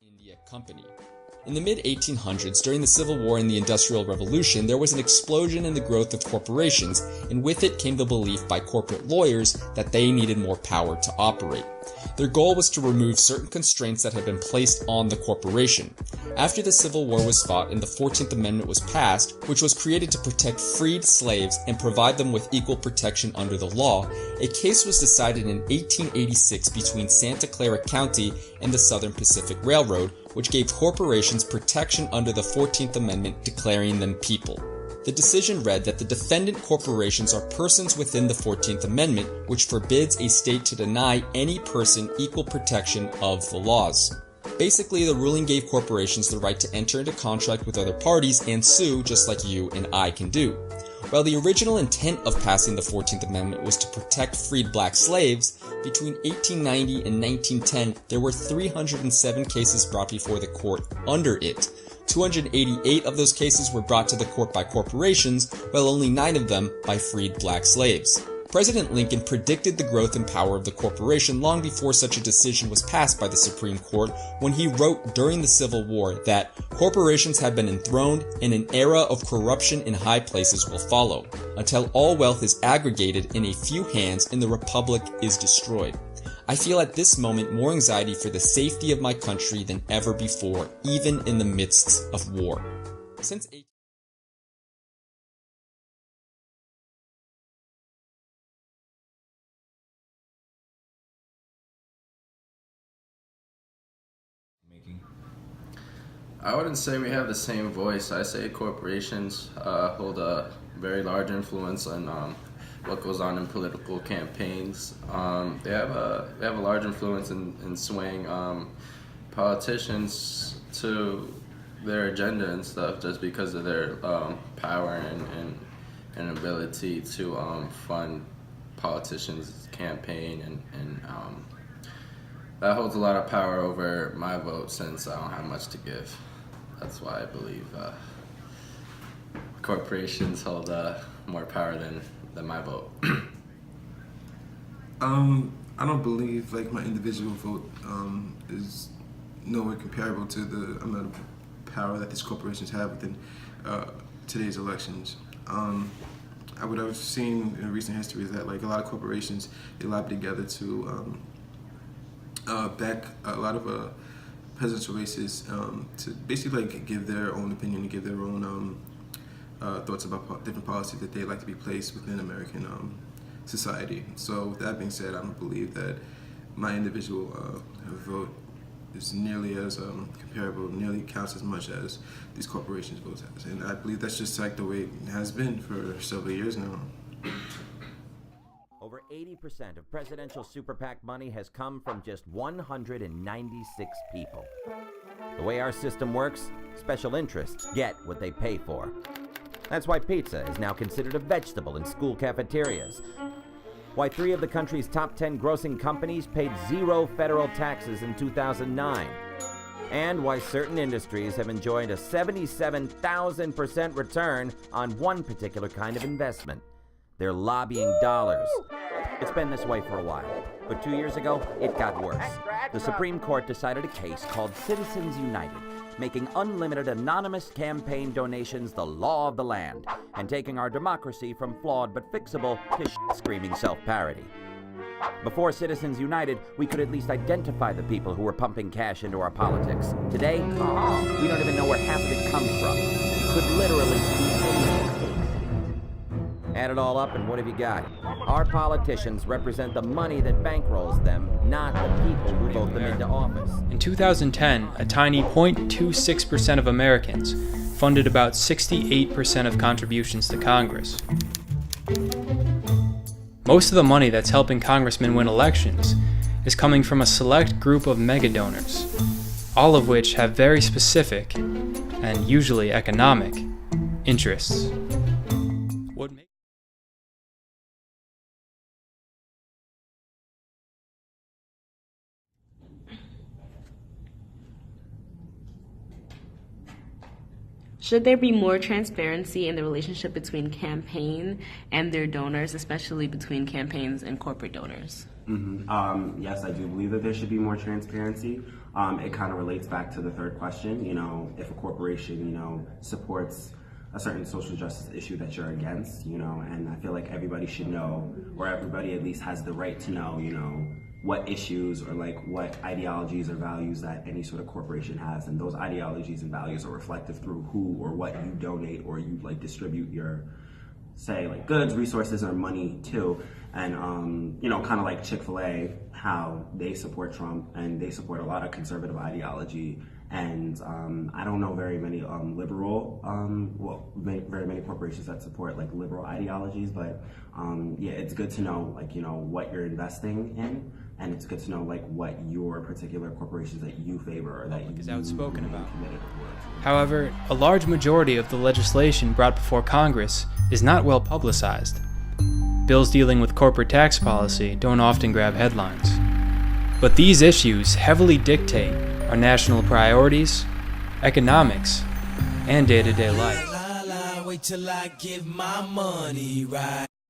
India Company. In the mid-1800s, during the Civil War and the Industrial Revolution, there was an explosion in the growth of corporations, and with it came the belief by corporate lawyers that they needed more power to operate. Their goal was to remove certain constraints that had been placed on the corporation. After the Civil War was fought and the 14th Amendment was passed, which was created to protect freed slaves and provide them with equal protection under the law, a case was decided in 1886 between Santa Clara County and the Southern Pacific Railroad, which gave corporations protection under the 14th Amendment, declaring them people. The decision read that the defendant corporations are persons within the 14th Amendment, which forbids a state to deny any person equal protection of the laws. Basically, the ruling gave corporations the right to enter into contract with other parties and sue just like you and I can do. While the original intent of passing the 14th Amendment was to protect freed black slaves, between 1890 and 1910 there were 307 cases brought before the court under it. 288 of those cases were brought to the court by corporations, while only 9 of them by freed black slaves. President Lincoln predicted the growth and power of the corporation long before such a decision was passed by the Supreme Court when he wrote during the Civil War that corporations have been enthroned and an era of corruption in high places will follow, until all wealth is aggregated in a few hands and the republic is destroyed. I feel at this moment more anxiety for the safety of my country than ever before, even in the midst of war. Since I wouldn't say we have the same voice. I say corporations hold a very large influence on what goes on in political campaigns. They have a large influence in swaying politicians to their agenda and stuff, just because of their power and ability to fund politicians' campaign, and that holds a lot of power over my vote, since I don't have much to give. That's why I believe corporations hold more power than my vote. I don't believe like my individual vote is nowhere comparable to the amount of power that these corporations have within today's elections. What I've seen in recent history is that like a lot of corporations, they lobby together to back a lot of presidential races to basically like give their own opinion and give their own thoughts about different policies that they'd like to be placed within American society. So with that being said, I don't believe that my individual vote is nearly as comparable, nearly counts as much as these corporations' votes has. And I believe that's just like the way it has been for several years now. Over 80% of presidential super PAC money has come from just 196 people. The way our system works, special interests get what they pay for. That's why pizza is now considered a vegetable in school cafeterias. Why 3 of the country's top 10 grossing companies paid 0 federal taxes in 2009. And why certain industries have enjoyed a 77,000% return on one particular kind of investment. They're lobbying dollars. It's been this way for a while, but 2 years ago, it got worse. The Supreme Court decided a case called Citizens United, making unlimited anonymous campaign donations the law of the land, and taking our democracy from flawed but fixable to screaming self-parody. Before Citizens United, we could at least identify the people who were pumping cash into our politics. Today, we don't even know where half of it comes from. We could literally be anything. Add it all up, and what have you got? Our politicians represent the money that bankrolls them, not the people who vote them into office. In 2010, a tiny 0.26% of Americans funded about 68% of contributions to Congress. Most of the money that's helping congressmen win elections is coming from a select group of mega donors, all of which have very specific, and usually economic, interests. Should there be more transparency in the relationship between campaign and their donors, especially between campaigns and corporate donors? Yes, I do believe that there should be more transparency. It kind of relates back to the third question. If a corporation, supports a certain social justice issue that you're against, and I feel like everybody should know, or everybody at least has the right to know, what issues or like what ideologies or values that any sort of corporation has, and those ideologies and values are reflective through who or what you donate or you like distribute your, say, like goods, resources, or money to. And kind of like Chick-fil-A, how they support Trump and they support a lot of conservative ideology. And I don't know very many very many corporations that support like liberal ideologies, but it's good to know what you're investing in, and it's good to know like what your particular corporations that you favor or that you is outspoken about. Committed towards. However, a large majority of the legislation brought before Congress is not well publicized. Bills dealing with corporate tax policy don't often grab headlines. But these issues heavily dictate our national priorities, economics, and day-to-day life. Wait till I get my money right.